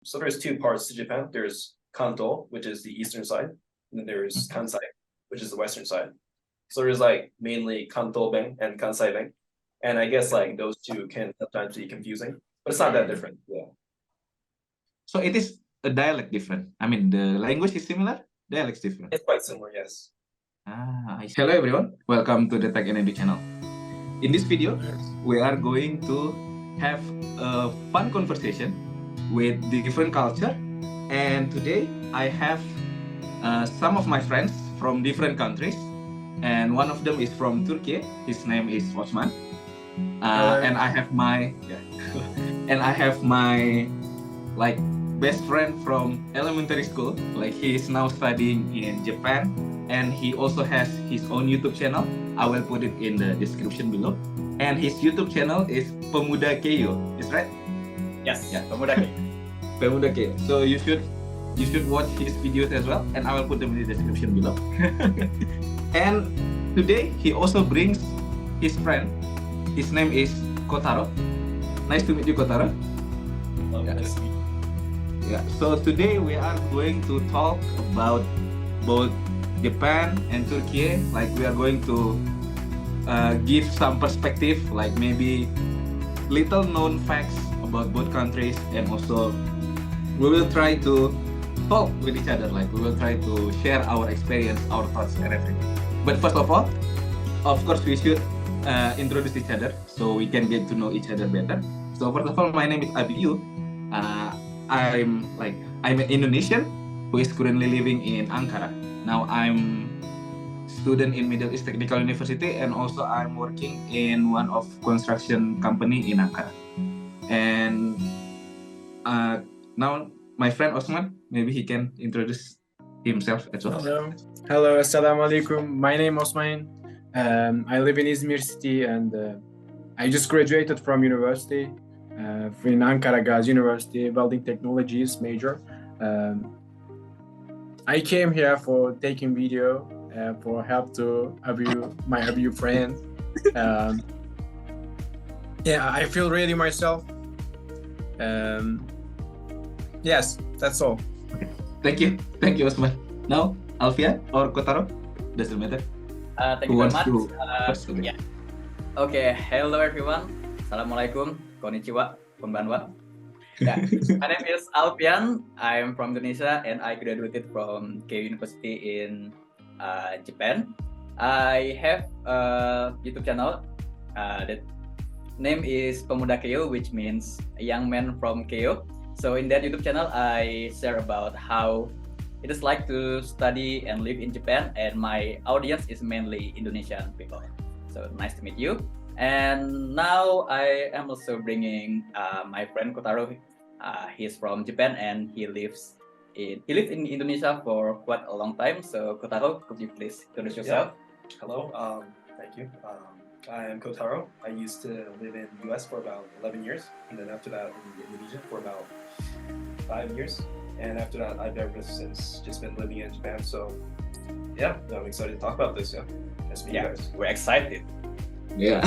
So there's two parts to Japan. There's Kanto, which is the eastern side, and then there's Kansai, which is the western side. So there's like mainly Kanto Ben and Kansai Ben. And I guess like those two can sometimes be confusing, but it's not that different. Yeah. So it is a dialect different. I mean, the language is similar, dialects different. It's quite similar, yes. Hello everyone, welcome to the Tech and Edu channel. In this video, we are going to have a fun conversation with different culture. And today I have some of my friends from different countries. And one of them is from Turkiye. His name is Osman. And I have my like best friend from elementary school. Like he is now studying in Japan, and he also has his own YouTube channel. I will put it in the description below. And his YouTube channel is Pemuda Keyo. Is right? Yes. Yeah. Pemuda Keyo. Pemuda Keyo. So you should watch his videos as well, and I will put them in the description below. And today he also brings his friend. His name is Kotaro. Nice to meet you, Kotaro. Nice to meet you. Yeah. So today we are going to talk about both Japan and Turkey. Like we are going to give some perspective, like maybe little known facts about both countries, and also we will try to talk with each other. Like we will try to share our experience, our thoughts, and everything. But first of all, of course, we should introduce each other so we can get to know each other better. So first of all, my name is Abiyu. I'm an Indonesian who is currently living in Ankara. Now I'm student in Middle East Technical University, and also I'm working in one of construction company in Ankara. And now my friend Osman, maybe he can introduce himself as well. Hello, assalamu alaikum. My name is Osman. I live in Izmir city, and I just graduated from university in Ankara Gazi University, welding technologies major. I came here for taking video for help to my Abiyu friend. Yeah, I feel really myself. Yes, that's all. Okay. Thank you, Osman. Now, Alfian or Kotaro, doesn't matter. Thank you very much. Yeah. Okay, hello everyone. Assalamualaikum, konnichiwa, konbanwa. Yeah. My name is Alfian. I'm from Indonesia, and I graduated from Keio University in Japan. I have a YouTube channel that name is Pemuda Keio, which means a young man from Keio. So in that YouTube channel, I share about how it is like to study and live in Japan, and my audience is mainly Indonesian people. So nice to meet you. And now I am also bringing my friend Kotaro. He's from Japan, and he lived in Indonesia for quite a long time. So Kotaro, could you please introduce yourself? Yeah. Hello. Thank you. I am Kotaro. I used to live in the US for about 11 years, and then after that in Indonesia for about 5 years. And after that, I've ever since just been living in Japan. So yeah, I'm excited to talk about this. Yeah, nice to meet you guys. We're excited. Yeah.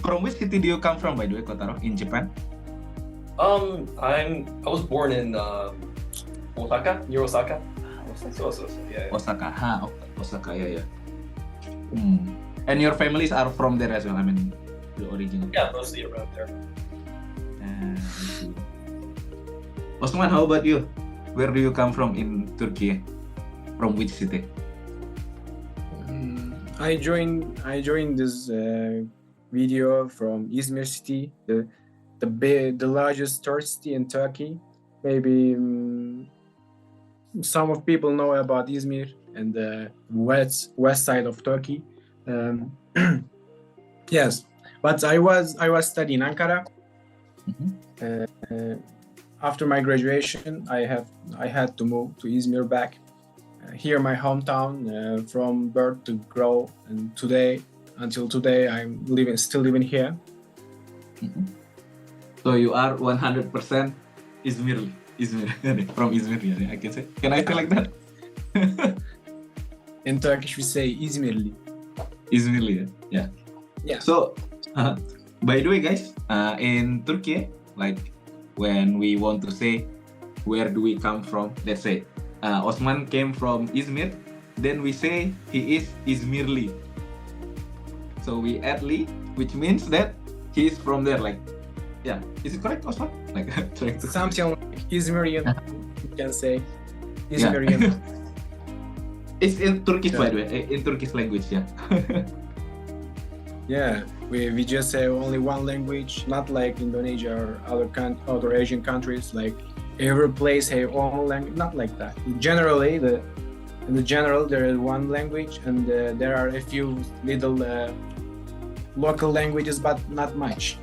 From which city do you come from, by the way, Kotaro, in Japan? I was born in Osaka, near Osaka. So, yeah. Osaka, Osaka, yeah. And your families are from there as well. I mean, the original. Yeah, mostly around there. Osman, how about you? Where do you come from in Turkey? From which city? I joined this video from Izmir city, the largest tourist city in Turkey. Maybe some of people know about Izmir and the west side of Turkey. Yes, but I was studying Ankara. After my graduation, I had to move to Izmir back. Here, my hometown, from birth to grow, and until today, I'm still living here. So you are 100% Izmir from Izmir, yeah, I can say. Can I say like that? In Turkish, we say İzmirli. Izmirli, yeah. So, by the way, guys, in Turkey, like when we want to say where do we come from? Let's say Osman came from Izmir, then we say he is Izmirli. So we add li, which means that he is from there. Like, yeah, is it correct, Osman? Like, trying to... Something like Izmirian, you can say. Izmirian. Yeah. It's in Turkish, by the way, in Turkish language, yeah. Yeah, we just have only one language, not like Indonesia or other Asian countries. Like every place have own language, not like that. Generally, in the general there is one language, and there are a few little local languages, but not much.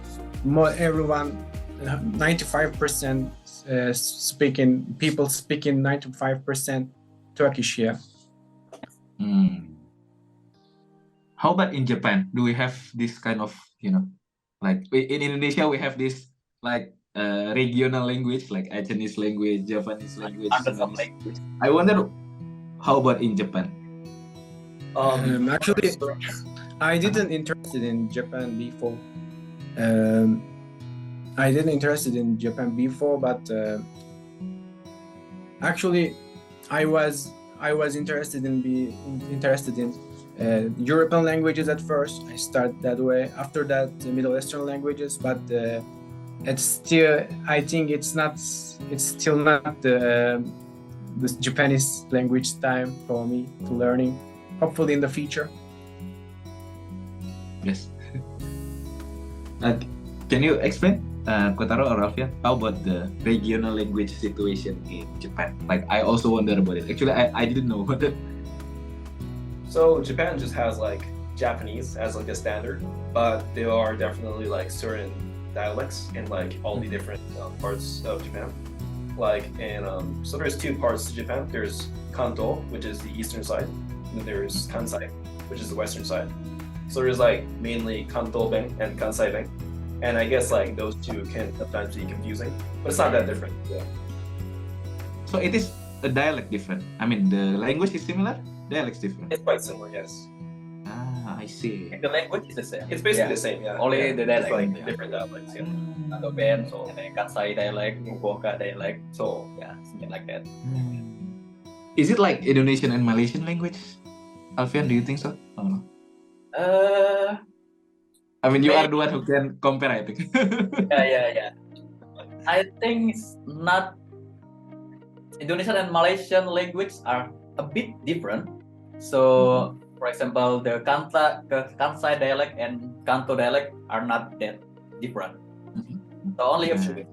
Everyone, 95% people speaking 95% Turkish here. How about in Japan? Do we have this kind of, like in Indonesia we have this like regional language, like Chinese language, Japanese language. I wonder, how about in Japan? Actually, I didn't interested in Japan before. But actually, I was interested in European languages at first. I started that way. After that, Middle Eastern languages. But it's still, I think it's still not the Japanese language time for me to learning. Hopefully in the future. Yes. Can you explain, Kotaro or Alfian, how about the regional language situation in Japan? Like, I also wonder about it. Actually, I didn't know what it. So Japan just has like Japanese as like a standard, but there are definitely like certain dialects in like all the different parts of Japan. Like so there's two parts to Japan. There's Kanto, which is the eastern side, and then there's Kansai, which is the western side. So there's like mainly Kanto Ben and Kansai Ben, and I guess like those two can sometimes be confusing, but it's not that different. Yeah. So it is a dialect different. I mean, the language is similar. Dialect's different. It's quite similar, yes. I see. The language is the same. It's basically the same, yeah. Only the dialect. It's like different dialects, yeah. Kanto Ben, so Kansai dialect, Fukuoka dialect, so yeah, something like that. Is it like Indonesian and Malaysian language? Alfian, do you think so? Oh, no. I mean, you are the one who can compare, I think. Yeah. I think it's not. Indonesian and Malaysian language are a bit different. So, for example, the Kansai dialect and Kanto dialect are not that different. So only a few.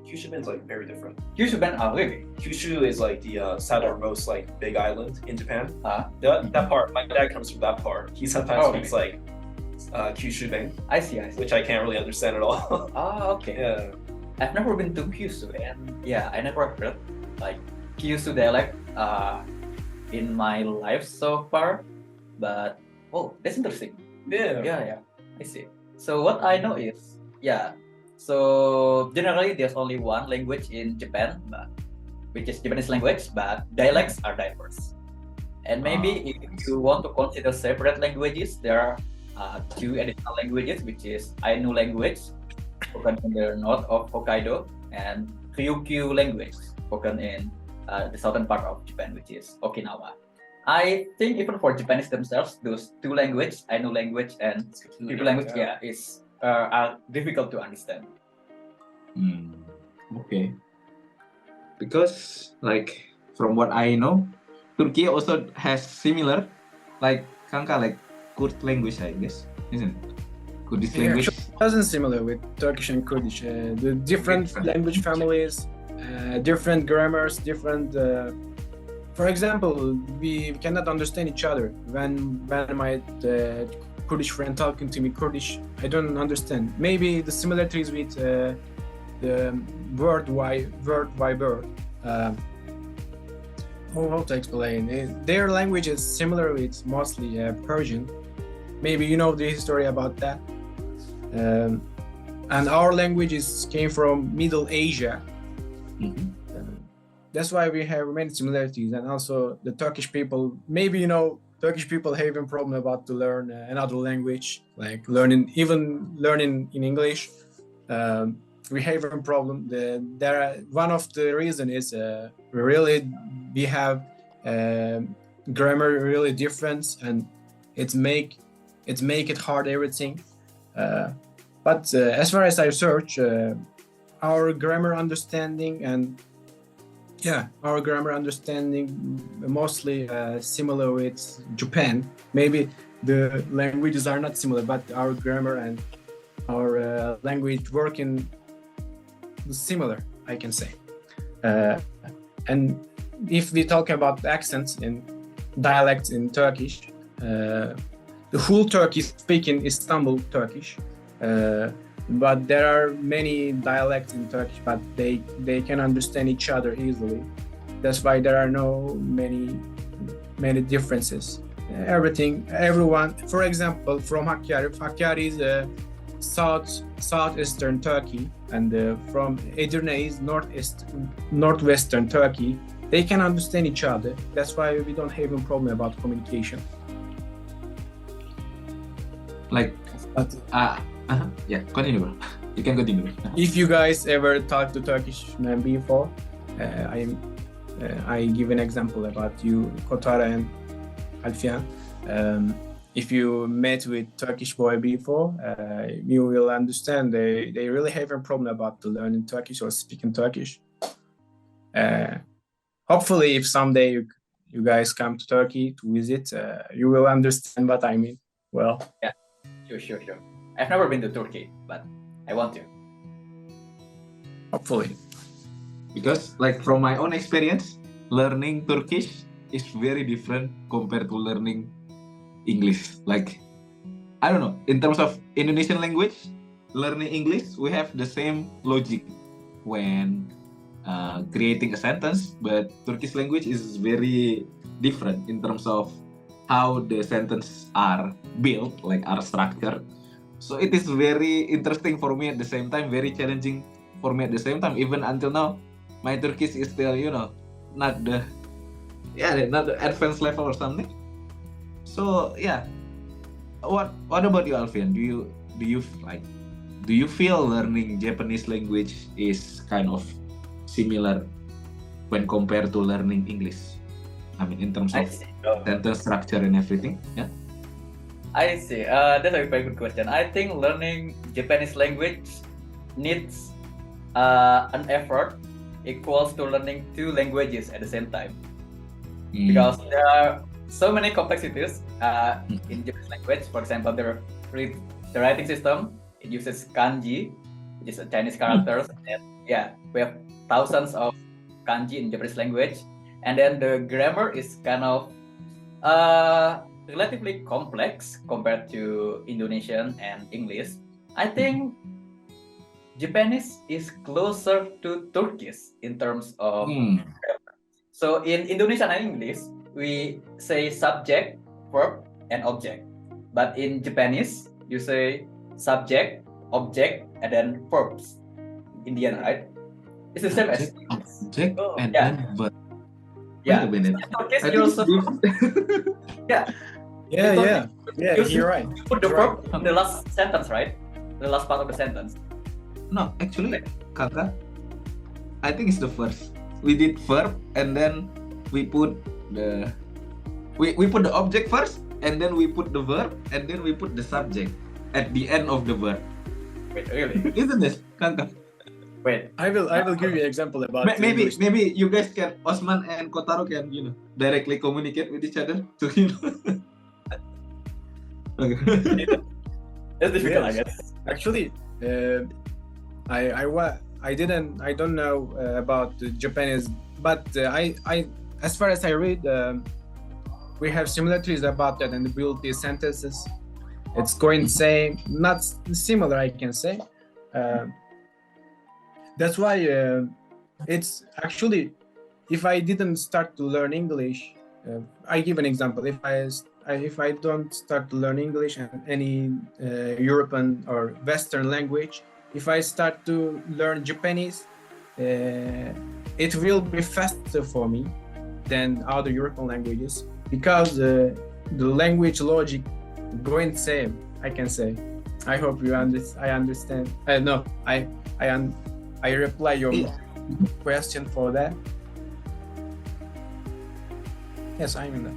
Kyushu is like very different. Kyushu Ben, really? Kyushu is like the southernmost like big island in Japan. That part, my dad comes from that part. He sometimes speaks like Kyushu Ben. I see. Which I can't really understand at all. Okay. Yeah. I've never been to Kyushu, and I never heard like Kyushu dialect in my life so far. But that's interesting. Yeah. I see. So what I know is so generally there's only one language in Japan, which is Japanese language, but dialects are diverse. And maybe if you want to consider separate languages, there are two additional languages, which is Ainu language, spoken in the north of Hokkaido, and Ryukyu language, spoken in the southern part of Japan, which is Okinawa. I think even for Japanese themselves, those two languages, Ainu language and Ryukyu language, are difficult to understand. Okay. Because like from what I know, Turkey also has similar like Kurd language, I guess, isn't it? Kurdish language. It wasn't similar with Turkish and Kurdish. The different language families, different grammars, different. For example, we cannot understand each other. When my Kurdish friend talking to me Kurdish, I don't understand. Maybe the similarities with the word bird. How to explain? Their language is similar with mostly Persian. Maybe you know the history about that. And our languages came from Middle Asia. That's why we have many similarities. And also the Turkish people, maybe you know, Turkish people have a problem about to learn another language, like learning in English. we have a problem. One of the reason is really we have grammar really difference, and it make it hard everything. But as far as I search, our grammar understanding mostly similar with Japan. Maybe the languages are not similar, but our grammar and our language working similar, I can say. And if we talk about accents and dialects in Turkish, the whole Turkey speak in Istanbul Turkish, but there are many dialects in Turkish, but they can understand each other easily. That's why there are no many differences. Everyone, for example, from Hakkari is southeastern Turkey, and from Edirne is northwestern Turkey. They can understand each other. That's why we don't have a problem about communication. Like, yeah, continue, bro. You can continue. If you guys ever talked to Turkish man before, I give an example about you, Kotaro and Alfian. If you met with Turkish boy before, you will understand they really have a problem about learning Turkish or speaking Turkish. Hopefully, if someday you guys come to Turkey to visit, you will understand what I mean. Well, yeah, sure. I've never been to Turkey, but I want to. Hopefully. Because, like, from my own experience, learning Turkish is very different compared to learning English. Like, I don't know, in terms of Indonesian language, learning English, we have the same logic when creating a sentence, but Turkish language is very different in terms of how the sentences are built, like are structured. So it is very interesting for me at the same time, very challenging for me at the same time. Even until now, my Turkish is still, not the advanced level or something. So yeah, what about you, Alfian? Do you feel learning Japanese language is kind of similar when compared to learning English? I mean, in terms of sentence structure and everything. Yeah. I see. That's a very good question. I think learning Japanese language needs an effort equals to learning two languages at the same time, because there are so many complexities in Japanese language. For example, the writing system, it uses kanji, which is a Chinese characters, and we have thousands of kanji in Japanese language, and then the grammar is kind of relatively complex compared to Indonesian and English. I think Japanese is closer to Turkish in terms of grammar. So in Indonesian and English, we say subject, verb, and object. But in Japanese, you say subject, object, and then verbs. In the end, right? It's the same as object and then verb. Yeah. Wait a minute. Turkish, you also Yeah, you're right. You put the verb in the last sentence, right? The last part of the sentence. No, actually, Kakak, I think it's the first. We did verb and then we put the object first, and then we put the verb, and then we put the subject at the end of the verb. Wait, really? Isn't this, Kakak? Wait. I will give you an example about maybe you guys can, Osman and Kotaro can directly communicate with each other to Okay. It's difficult, I guess. Actually, I don't know about the Japanese, but I as far as I read, we have similarities about that and build these sentences. It's going same, not similar, I can say. That's why it's actually, if I didn't start to learn English, I give an example. If I don't start to learn English and any European or Western language, if I start to learn Japanese, it will be faster for me than other European languages, because the language logic going same, I can say. I hope I understand. No, I reply your question for that. Yes, I'm in that.